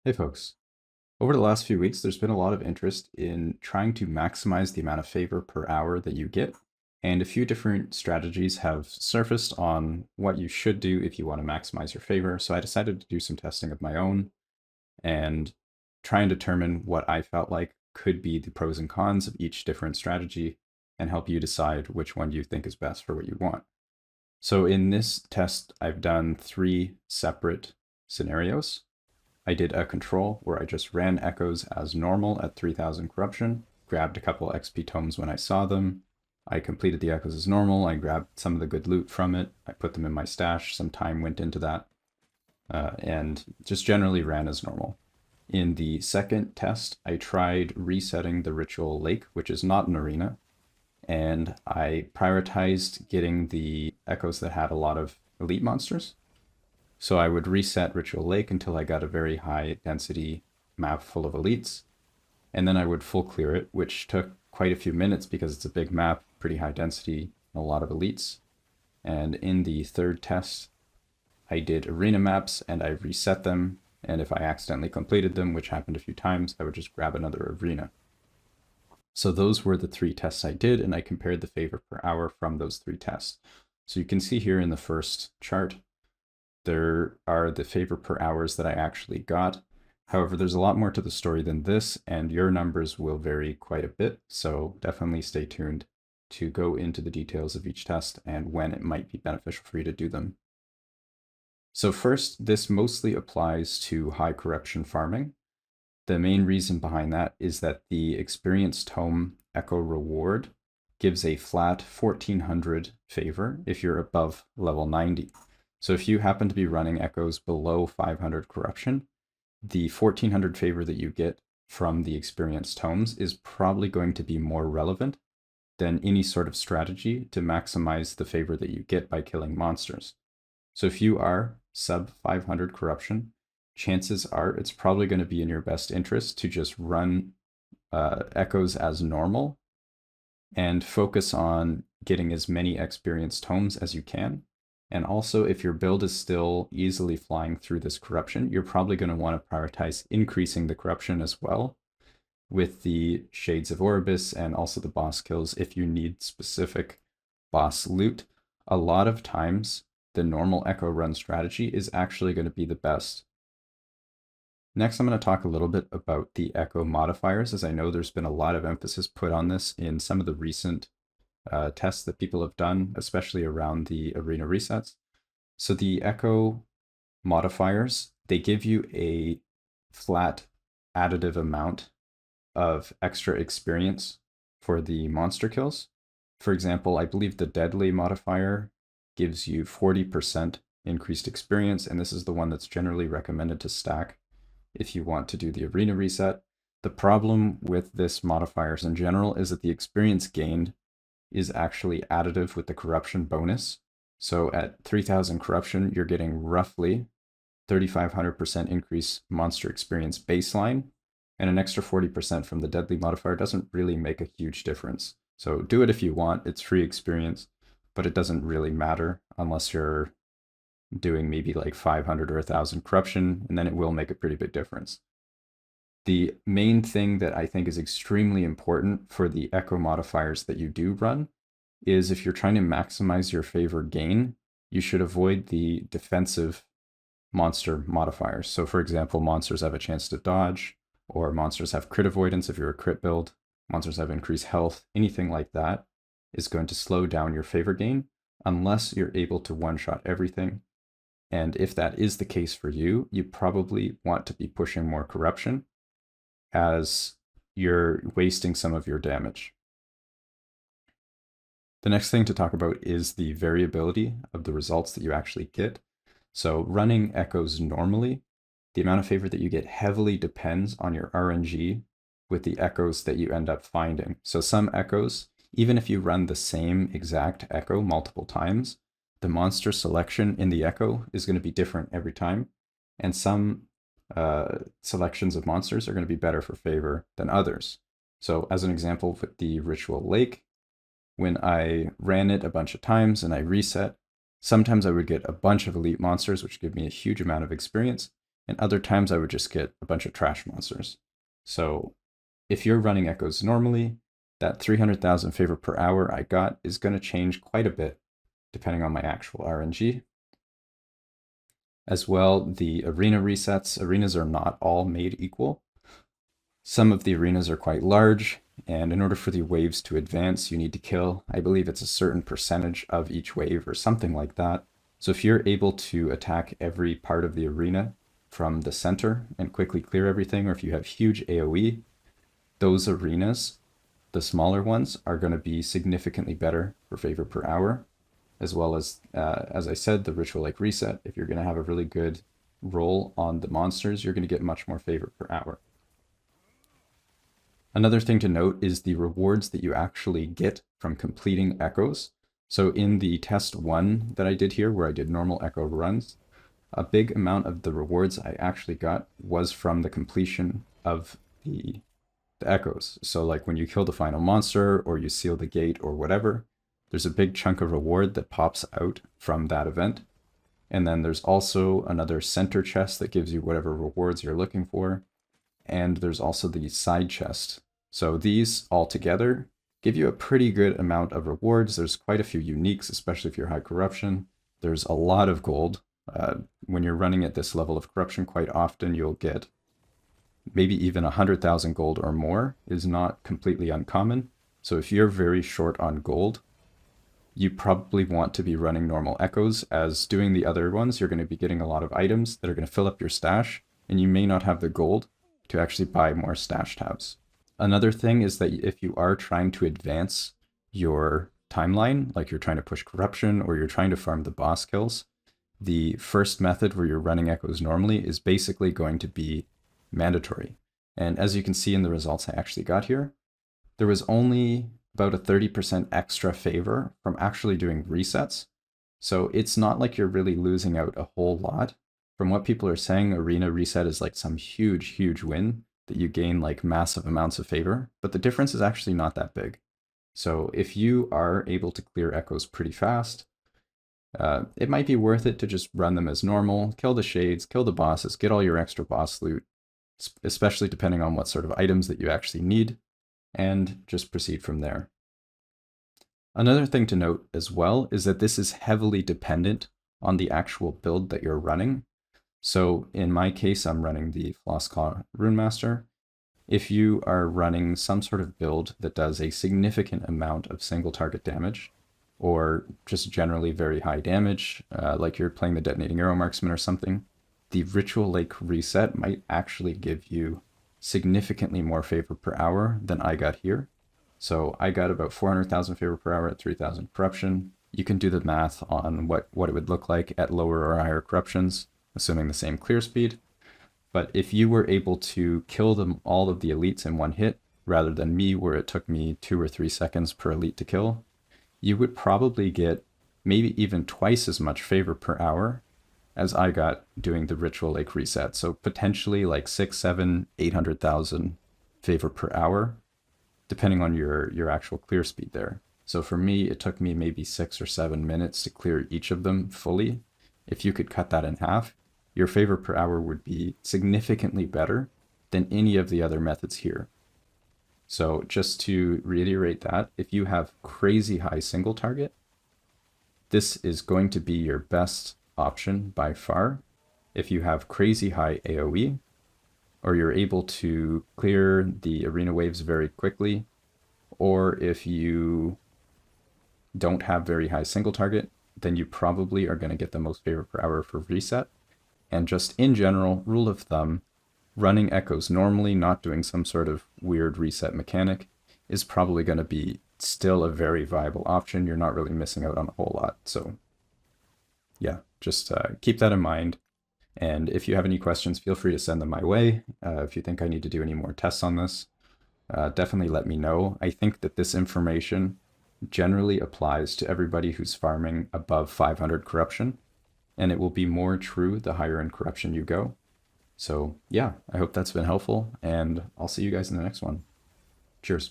Hey folks. Over the last few weeks, there's been a lot of interest in trying to maximize the amount of favor per hour that you get, and a few different strategies have surfaced on what you should do if you want to maximize your favor. So I decided to do some testing of my own and try and determine what I felt like could be the pros and cons of each different strategy and help you decide which one you think is best for what you want. So in this test, I've done 3 separate scenarios. I did a control where I just ran echoes as normal at 3000 corruption, grabbed a couple XP tomes when I saw them. I completed the echoes as normal. I grabbed some of the good loot from it. I put them in my stash. Some time went into that, and just generally ran as normal. In the second test, I tried resetting the ritual lake, which is not an arena, and I prioritized getting the echoes that had a lot of elite monsters. So I would reset Ritual Lake until I got a very high density map full of elites, and then I would full clear it, which took quite a few minutes because it's a big map, pretty high density, a lot of elites. And in the third test, I did arena maps and I reset them, and if I accidentally completed them, which happened a few times, I would just grab another arena. So those were the 3 tests I did, and I compared the favor per hour from those 3 tests. So you can see here in the first chart, there are the favor per hours that I actually got. However, there's a lot more to the story than this, and your numbers will vary quite a bit. So definitely stay tuned to go into the details of each test and when it might be beneficial for you to do them. So first, this mostly applies to high corruption farming. The main reason behind that is that the Experience Tome Echo Reward gives a flat 1400 favor if you're above level 90. So if you happen to be running echoes below 500 corruption, the 1400 favor that you get from the Experience Tomes is probably going to be more relevant than any sort of strategy to maximize the favor that you get by killing monsters. So if you are sub 500 corruption, chances are it's probably going to be in your best interest to just run echoes as normal and focus on getting as many Experience Tomes as you can. And also, if your build is still easily flying through this corruption, you're probably going to want to prioritize increasing the corruption as well with the Shades of Orbis and also the boss kills if you need specific boss loot. A lot of times, the normal Echo run strategy is actually going to be the best. Next, I'm going to talk a little bit about the Echo modifiers, as I know there's been a lot of emphasis put on this in some of the recent tests that people have done, especially around the arena resets. So the Echo modifiers, they give you a flat additive amount of extra experience for the monster kills. For example, I believe the Deadly modifier gives you 40% increased experience, and this is the one that's generally recommended to stack if you want to do the arena reset. The problem with this modifiers in general is that the experience gained is actually additive with the corruption bonus. So at 3000 corruption, you're getting roughly 3500% increase monster experience baseline, and an extra 40% from the Deadly modifier doesn't really make a huge difference. So do it if you want, it's free experience, but it doesn't really matter unless you're doing maybe like 500 or 1000 corruption, and then it will make a pretty big difference. The main thing that I think is extremely important for the Echo modifiers that you do run is if you're trying to maximize your favor gain, you should avoid the defensive monster modifiers. So for example, monsters have a chance to dodge, or monsters have crit avoidance if you're a crit build, monsters have increased health, anything like that is going to slow down your favor gain unless you're able to one-shot everything. And if that is the case for you, you probably want to be pushing more corruption, as you're wasting some of your damage. The next thing to talk about is the variability of the results that you actually get. So running echoes normally, the amount of favor that you get heavily depends on your RNG with the echoes that you end up finding. So some echoes, even if you run the same exact echo multiple times, the monster selection in the echo is going to be different every time. And some selections of monsters are going to be better for favor than others. So as an example, with the Ritual Lake, when I ran it a bunch of times and I reset, sometimes I would get a bunch of elite monsters, which give me a huge amount of experience. and other times I would just get a bunch of trash monsters. So if you're running echoes normally, that 300,000 favor per hour I got is going to change quite a bit depending on my actual RNG. As well, the arena resets. Arenas are not all made equal. Some of the arenas are quite large, and in order for the waves to advance, you need to kill, I believe it's a certain percentage of each wave or something like that. So if you're able to attack every part of the arena from the center and quickly clear everything, or if you have huge AoE, those arenas, the smaller ones, are going to be significantly better for favor per hour, as well as I said, the ritual-like reset. If you're going to have a really good roll on the monsters, you're going to get much more favor per hour. Another thing to note is the rewards that you actually get from completing echoes. So in the test 1 that I did here, where I did normal echo runs, a big amount of the rewards I actually got was from the completion of the echoes. So like when you kill the final monster or you seal the gate or whatever, there's a big chunk of reward that pops out from that event. And then there's also another center chest that gives you whatever rewards you're looking for. And there's also the side chest. So these all together give you a pretty good amount of rewards. There's quite a few uniques, especially if you're high corruption. There's a lot of gold. When you're running at this level of corruption, quite often you'll get maybe even 100,000 gold or more is not completely uncommon. So if you're very short on gold, you probably want to be running normal echoes, as doing the other ones, you're going to be getting a lot of items that are going to fill up your stash, and you may not have the gold to actually buy more stash tabs. Another thing is that if you are trying to advance your timeline, like you're trying to push corruption or you're trying to farm the boss kills, the first method where you're running echoes normally is basically going to be mandatory. And as you can see in the results I actually got here, there was only about a 30% extra favor from actually doing resets. So it's not like you're really losing out a whole lot. From what people are saying, arena reset is like some huge, huge win that you gain like massive amounts of favor, but the difference is actually not that big. So if you are able to clear echoes pretty fast, it might be worth it to just run them as normal, kill the shades, kill the bosses, get all your extra boss loot, especially depending on what sort of items that you actually need, and just proceed from there. Another thing to note as well is that this is heavily dependent on the actual build that you're running. So in my case, I'm running the Flossclaw Runemaster. If you are running some sort of build that does a significant amount of single target damage, or just generally very high damage, like you're playing the Detonating Arrow Marksman or something, the Ritual-like reset might actually give you significantly more favor per hour than I got here. So I got about 400,000 favor per hour at 3,000 corruption. You can do the math on what it would look like at lower or higher corruptions, assuming the same clear speed. But if you were able to kill them all of the elites in one hit, rather than me where it took me 2 or 3 seconds per elite to kill, you would probably get maybe even twice as much favor per hour as I got doing the Ritual-like reset. So potentially like 6, 7, 800,000 favor per hour, depending on your actual clear speed there. So for me, it took me maybe 6 or 7 minutes to clear each of them fully. If you could cut that in half, your favor per hour would be significantly better than any of the other methods here. So just to reiterate that, if you have crazy high single target, this is going to be your best option by far. If you have crazy high AoE, or you're able to clear the arena waves very quickly, or if you don't have very high single target, then you probably are going to get the most favor per hour for reset. And just in general, rule of thumb, running echoes normally, not doing some sort of weird reset mechanic, is probably going to be still a very viable option. You're not really missing out on a whole lot. So yeah, just keep that in mind. And if you have any questions, feel free to send them my way. If you think I need to do any more tests on this, definitely let me know. I think that this information generally applies to everybody who's farming above 500 corruption, and it will be more true the higher in corruption you go. So yeah, I hope that's been helpful, and I'll see you guys in the next one. Cheers.